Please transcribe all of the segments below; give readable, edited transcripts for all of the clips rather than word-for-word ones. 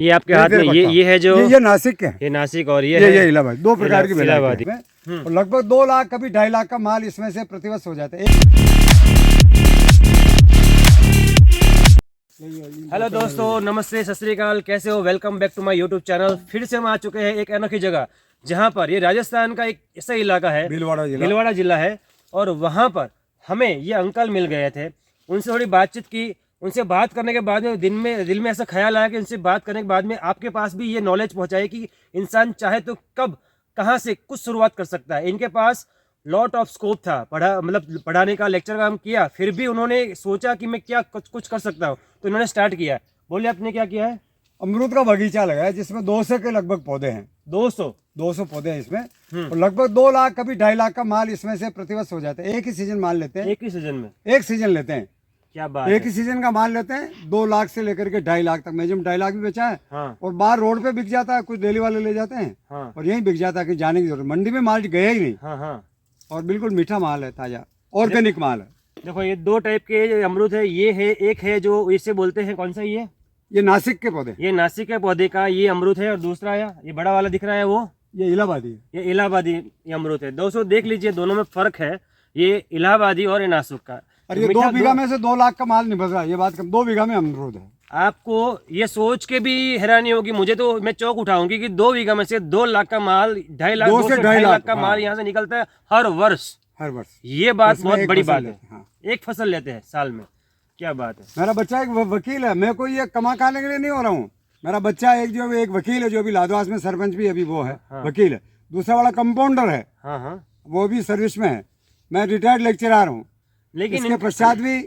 ये आपके हाथ में ये है जो ये नासिक के हैं। ये नासिक और ये इलाहाबादी, दो प्रकार की इलाहाबादी। और लगभग 2 लाख कभी 2.5 लाख का माल इसमें से प्रतिवर्ष हो जाता है। हेलो दोस्तों, नमस्ते, सत श्री अकाल, कैसे हो? Welcome back to my YouTube channel. फिर से हम आ चुके हैं एक अनोखी जगह, जहां पर ये राजस्थान का एक ऐसा इलाका है, भीलवाड़ा जिला है। और वहां पर हमें ये अंकल मिल गए थे, उनसे थोड़ी बातचीत की। उनसे बात करने के बाद में दिल में ऐसा ख्याल आया कि उनसे बात करने के बाद में आपके पास भी ये नॉलेज पहुंचाए कि इंसान चाहे तो कब कहाँ से कुछ शुरुआत कर सकता है। इनके पास लॉट ऑफ स्कोप था, पढ़ाने का, लेक्चर का काम किया, फिर भी उन्होंने सोचा कि मैं क्या कुछ कर सकता हूँ, तो उन्होंने स्टार्ट किया। बोलिए, आपने क्या किया है? अमरूद का बगीचा लगाया जिसमें 200 के लगभग पौधे हैं। 200 पौधे हैं इसमें, और लगभग 2 लाख कभी 2.5 लाख का माल इसमें से प्रतिवर्ष हो जाता है। एक ही सीजन माल लेते हैं, एक ही सीजन में एक सीजन लेते हैं। क्या बात एक ही सीजन का माल लेते हैं। 2 लाख से लेकर के 2.5 लाख तक, मैक्सिमम 2.5 लाख भी बेचा है। हाँ। और बाहर रोड पे बिक जाता है, कुछ डेली वाले ले जाते हैं। हाँ। और यहीं बिक जाता है कि जाने की जरूरत, मंडी में माल गया ही नहीं। हाँ हाँ। और बिल्कुल मीठा माल है, ताजा ऑर्गेनिक माल है। देखो, ये 2 टाइप के अमरूद है। ये है, एक है जो इसे बोलते हैं, कौन सा ये नासिक के पौधे, ये नासिक के पौधे का ये अमरूद है। और दूसरा है ये बड़ा वाला दिख रहा है, वो ये इलाहाबादी है। ये इलाहाबादी ये अमरूद है। दोस्तों देख लीजिए, दोनों में फर्क है, ये इलाहाबादी और ये नासिक का। और ये 2 बीघा में से 2 लाख का माल निकल रहा है। ये बात कम, 2 बीघा में अमरूद है। आपको ये सोच के भी हैरानी होगी, मुझे तो, मैं चौक उठाऊंगी कि 2 बीघा में से 2 लाख का माल, 2.5 लाख, 2 से 2.5 लाख का माल यहाँ से निकलता है हर वर्ष। ये बात बहुत बड़ी बात है। एक फसल लेते हैं साल में, क्या बात है। मेरा बच्चा एक वकील है, मैं कोई ये कमा खाने के लिए नहीं हो रहा हूँ। मेरा बच्चा एक वकील है, जो अभी लादवास में सरपंच भी अभी वो है। हाँ। वकील है। दूसरा वाला कंपाउंडर है। हाँ हाँ। वो भी सर्विस में है। मैं रिटायर्ड लेक्चरर हूँ। लेकिन इसके पश्चात भी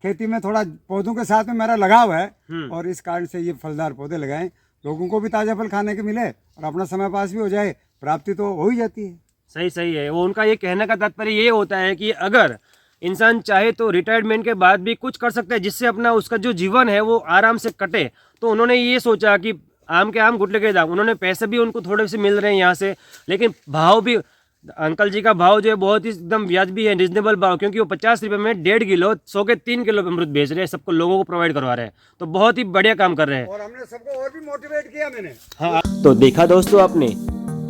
खेती में थोड़ा पौधों के साथ में मेरा लगाव है, और इस कारण से ये फलदार पौधे लगाए, लोगों को भी ताजा फल खाने के मिले और अपना समय पास भी हो जाए, प्राप्ति तो हो ही जाती है। सही है। वो उनका ये कहने का तात्पर्य ये होता है कि अगर इंसान चाहे तो रिटायरमेंट के बाद भी कुछ कर सकता है, जिससे अपना उसका जो जीवन है वो आराम से कटे। तो उन्होंने ये सोचा कि आम के आम गुटले के दाम, उन्होंने पैसे भी उनको थोड़े से मिल रहे हैं यहाँ से, लेकिन भाव भी, अंकल जी का भाव जो है बहुत ही एकदम वाजिबी है, रिजनेबल भाव, क्योंकि वो 50 रुपये में 1.5 किलो, 100 के 3 किलो अमरूद बेच रहे हैं, सबको, लोगों को प्रोवाइड करवा रहे हैं। तो बहुत ही बढ़िया काम कर रहे हैं, और हमने सबको और भी मोटिवेट किया मैंने। हाँ, तो देखा दोस्तों आपने,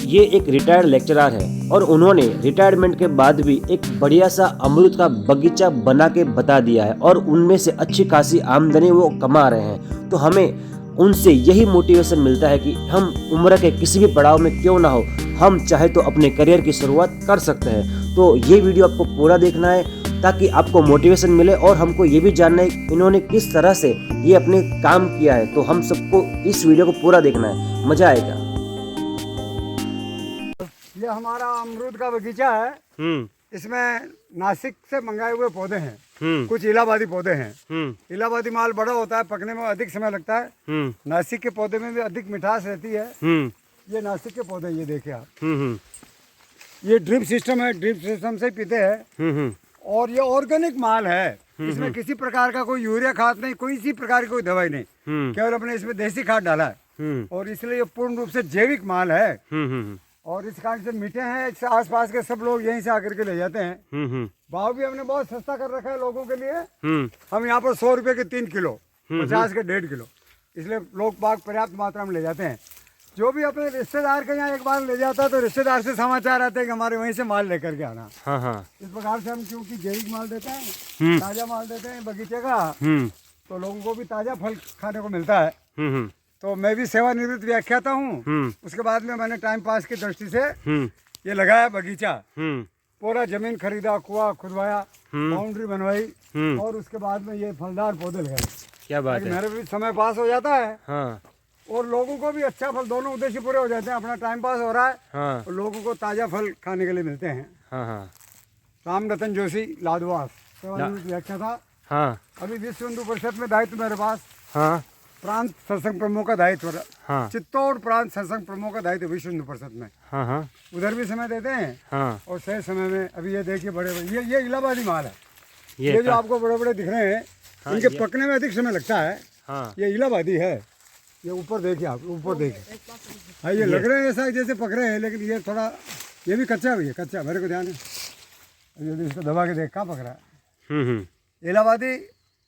ये एक रिटायर्ड लेक्चरर है और उन्होंने रिटायरमेंट के बाद भी एक बढ़िया सा अमरूद का बगीचा बना के बता दिया है, और उनमें से अच्छी खासी आमदनी वो कमा रहे हैं। तो हमें उनसे यही मोटिवेशन मिलता है कि हम उम्र के किसी भी पड़ाव में क्यों ना हो, हम चाहे तो अपने करियर की शुरुआत कर सकते हैं। तो ये वीडियो आपको पूरा देखना है ताकि आपको मोटिवेशन मिले, और हमको ये भी जानना है इन्होंने किस तरह से ये अपने काम किया है। तो हम सबको इस वीडियो को पूरा देखना है, मजा आएगा। ये हमारा अमरूद का बगीचा है। इसमें नासिक से मंगाए हुए पौधे हैं, कुछ इलाहाबादी पौधे हैं। इलाहाबादी माल बड़ा होता है, पकने में अधिक समय लगता है। नासिक के पौधे में भी अधिक मिठास रहती है। ये नासिक के पौधे, ये देखिए आप, ये ड्रिप सिस्टम है, ड्रिप सिस्टम से पीते हैं। और ये ऑर्गेनिक माल है, इसमें किसी प्रकार का कोई यूरिया खाद नहीं, कोई इसी प्रकार की कोई दवाई नहीं, केवल अपने इसमें देसी खाद डाला है। और इसलिए ये पूर्ण रूप से जैविक माल है। और इस कारण से मीठे हैं, इससे आसपास के सब लोग यहीं से आकर के ले जाते हैं। भाव भी हमने बहुत सस्ता कर रखा है लोगों के लिए। हम यहाँ पर 100 रुपए के 3 किलो, 50 के 1.5 किलो, इसलिए लोग बाग पर्याप्त मात्रा में ले जाते हैं। जो भी अपने रिश्तेदार के यहाँ एक बार ले जाता है, तो रिश्तेदार से समाचार आते हैं कि हमारे वहीं से माल लेकर के आना। इस प्रकार से हम, क्योंकि जैविक माल देते हैं, ताजा माल देते हैं बगीचे का, तो लोगों को भी ताजा फल खाने को मिलता है। तो मैं भी सेवानिवृत्त व्याख्याता हूँ। उसके बाद में मैंने टाइम पास की दृष्टि से ये लगाया बगीचा। पूरा जमीन खरीदा, कुआं खुदवाया, बाउंड्री बनवाई, और उसके बाद में ये फलदार पौधे लगाए। क्या बात है। मेरा भी समय पास हो जाता है। हाँ। और लोगों को भी अच्छा फल, दोनों उद्देश्य पूरे हो जाते हैं। अपना टाइम पास हो रहा है। हाँ। और लोगों को ताजा फल खाने के लिए मिलते हैं। हाँ। राम रतन जोशी, लादवास, सेवानिवृत्त व्याख्याता। हाँ। अभी विश्व हिंदू परिषद में दायित्व मेरे पास। हाँ। प्रांत सत्संग प्रमुख का दायित्व। हाँ। चित्तौड़ प्रांत सत्संग प्रमुख का दायित्व विश्व हिंदू परिषद में। हाँ। उधर भी समय देते हैं। हाँ। और सही समय में अभी ये देखिए, बड़े ये इलाहाबादी माल है। ये जो आपको बड़े बड़े दिख रहे हैं, इनके पकने में अधिक समय लगता है। हाँ। ये इलाहाबादी है। ये ऊपर देखिए आप, ऊपर देखिए। हाँ, ये लग रहे हैं ऐसा जैसे पक रहे हैं, लेकिन ये थोड़ा, ये भी कच्चा भी है, कच्चा, मेरे को ध्यान है। इसको दबा के देख, कहाँ पक रहा है। इलाहाबादी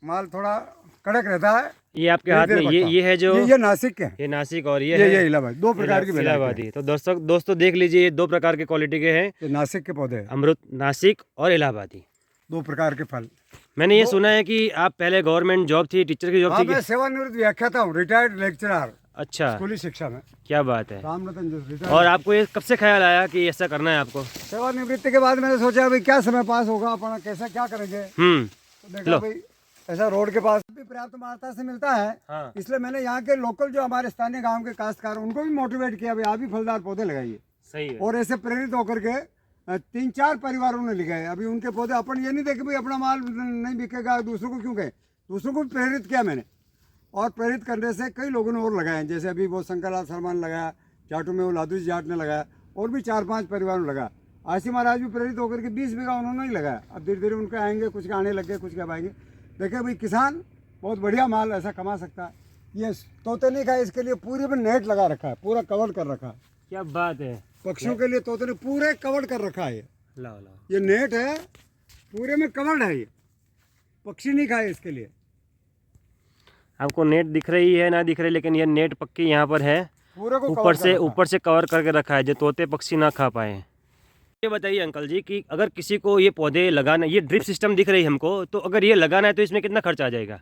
माल थोड़ा कड़क रहता है। ये आपके हाथ में ये है जो ये नासिक के हैं। ये नासिक और ये इलाहाबादी, दो प्रकार की इलाहाबादी। तो दोस्तों देख लीजिए, ये दो प्रकार के क्वालिटी के हैं। ये नासिक के पौधे हैं, अमृत नासिक और इलाहाबादी, दो प्रकार के फल। मैंने ये सुना है कि आप पहले गवर्नमेंट जॉब थी, टीचर की जॉब थी। मैं सेवानिवृत्त व्याख्याता हूँ, रिटायर्ड लेक्चरर। अच्छा, स्कूली शिक्षा में। क्या बात है। रामरतन जोशी। और आपको ये कब से ख्याल आया कि ऐसा करना है आपको? सेवानिवृत्ति के बाद मैंने सोचा भाई क्या समय पास होगा, अपना कैसा क्या करेंगे। तो देखा भाई ऐसा रोड के पास भी पर्याप्त मात्रा से मिलता है। हाँ। इसलिए मैंने यहाँ के लोकल जो हमारे स्थानीय गांव के काश्तकार उनको भी मोटिवेट किया, भाई आप भी फलदार पौधे लगाइए। सही है। और ऐसे प्रेरित होकर के 3-4 परिवारों ने लगाए अभी उनके पौधे। अपन ये नहीं देखे भाई अपना माल नहीं बिकेगा, दूसरों को क्यों कहे, दूसरों को भी प्रेरित किया मैंने। और प्रेरित करने से कई लोगों ने और लगाए, जैसे अभी वो शंकरलाल शर्मा लगाया, जाटू में वो लादू जाट ने लगाया, और भी 4-5 परिवारों ने लगाया। आशी महाराज भी प्रेरित होकर के 20 बीघा उन्होंने ही लगाया। अब धीरे धीरे उनके आएंगे, कुछ के आने लग गए, कुछ के अब आएंगे। देखिए भाई किसान बहुत बढ़िया माल ऐसा कमा सकता है। ये तोते नहीं खाए, इसके लिए पूरे में नेट लगा रखा है, पूरा कवर कर रखा है। क्या बात है। पक्षियों के लिए तोते ने पूरे कवर कर रखा है। लाओ ये नेट है, पूरे में कवर्ड है, ये पक्षी नहीं खाए इसके लिए। आपको नेट दिख रही है ना दिख रही, लेकिन ये नेट पक्की यहाँ पर है, पूरे को ऊपर से कवर करके रखा है, जो तोते पक्षी ना खा पाए। ये बताइए अंकल जी कि अगर किसी को ये पौधे लगाना, ये ड्रिप सिस्टम दिख रही है हमको, तो अगर ये लगाना है तो इसमें कितना खर्चा आ जाएगा?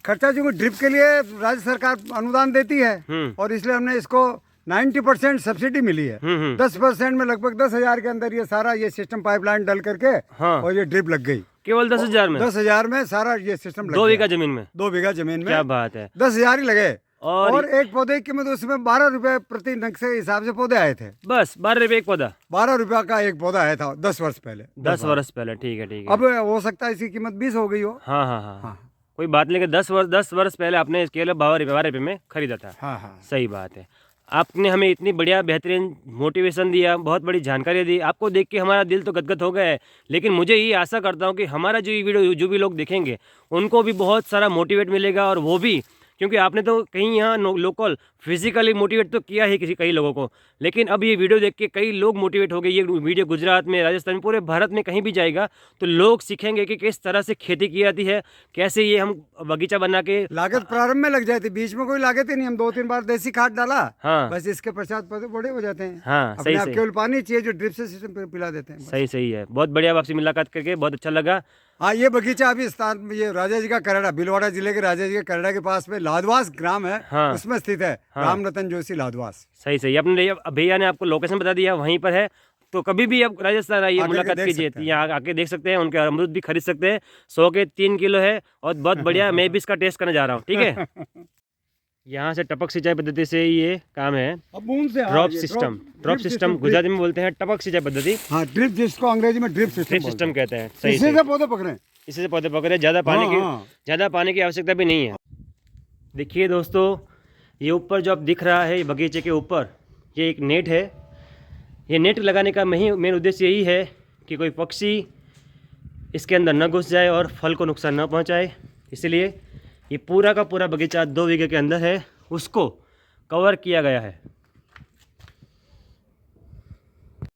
खर्चा जो ड्रिप के लिए राज्य सरकार अनुदान देती है, और इसलिए हमने इसको 90% सब्सिडी मिली है। 10% में लगभग 10,000 के अंदर ये सारा ये सिस्टम पाइपलाइन डल करके, और ये ड्रिप लग गई। केवल 10,000 में? 10,000 में सारा ये सिस्टम लग 2 बीघा जमीन में? 2 बीघा जमीन में। क्या बात है। 10,000 ही लगे। और एक पौधे की कीमत उसमें 12 रुपए प्रति नग से हिसाब से पौधे आए थे। बस 12 रुपए एक पौधा? 12 रुपया का एक पौधा आया था 10 वर्ष पहले। 10 वर्ष पहले, ठीक है ठीक है। अब हो सकता है इसकी कीमत 20 हो गई हो। हाँ हाँ हाँ, कोई बात नहीं। 10 वर्ष पहले आपने केवल 12 रुपये में खरीदा था। हाँ। सही बात है। आपने हमें इतनी बढ़िया बेहतरीन मोटिवेशन दिया, बहुत बड़ी जानकारी दी। आपको देख के हमारा दिल तो गदगद हो गया है, लेकिन मुझे ये आशा करता हूँ कि हमारा जो ये वीडियो जो भी लोग देखेंगे उनको भी बहुत सारा मोटिवेट मिलेगा। और वो भी क्योंकि आपने तो कहीं यहाँ लोकल फिजिकली मोटिवेट तो किया ही कई लोगों को, लेकिन अब ये वीडियो देख के कई लोग मोटिवेट हो गए। ये वीडियो गुजरात में, राजस्थान में, पूरे भारत में कहीं भी जाएगा तो लोग सीखेंगे कि किस तरह से खेती की जाती है, कैसे ये हम बगीचा बना के। लागत प्रारंभ में लग जाती, बीच में कोई लागत ही नहीं। हम 2-3 बार देसी खाद डाला, हाँ, बस इसके पश्चात पौधे बड़े हो जाते हैं। हाँ, सही सही। केवल पानी चाहिए जो ड्रिप से सिस्टम पिला देते हैं। सही है। बहुत बढ़िया आपसे मुलाकात करके बहुत अच्छा लगा। हाँ, ये बगीचा अभी स्थान ये राजा जी का करेड़ा, भीलवाड़ा जिले के राजा जी के करेड़ा के पास में लादवास ग्राम है, हाँ, उसमें स्थित है। हाँ, रामरतन जोशी लादवास। सही। अपने भैया ने आपको लोकेशन बता दिया, वहीं पर है। तो कभी भी आप राजस्थान आइए, मुलाकात कीजिए, यहाँ आके देख सकते हैं। उनके अमरूद भी खरीद सकते हैं। 100 के 3 किलो है और बहुत बढ़िया। मैं भी इसका टेस्ट करने जा रहा हूँ, ठीक है। यहाँ से टपक सिंचाई पद्धति से ये काम है। ड्रॉप सिस्टम गुजराती में बोलते हैं टपक सिंचाई पद्धति। हाँ, ड्रिप, जिसको अंग्रेजी में ड्रिप सिस्टम कहते हैं। सही से पौधे पकड़े, इसी से पौधे पकड़े। ज़्यादा पानी की आवश्यकता भी नहीं है। देखिए दोस्तों, ये ऊपर जो आप दिख रहा है, बगीचे के ऊपर ये एक नेट है। ये नेट लगाने का मेन उद्देश्य यही है कि कोई पक्षी इसके अंदर न घुस जाए और फल को नुकसान न पहुंचाए। इसलिए ये पूरा का पूरा बगीचा 2 बीघे के अंदर है, उसको कवर किया गया है।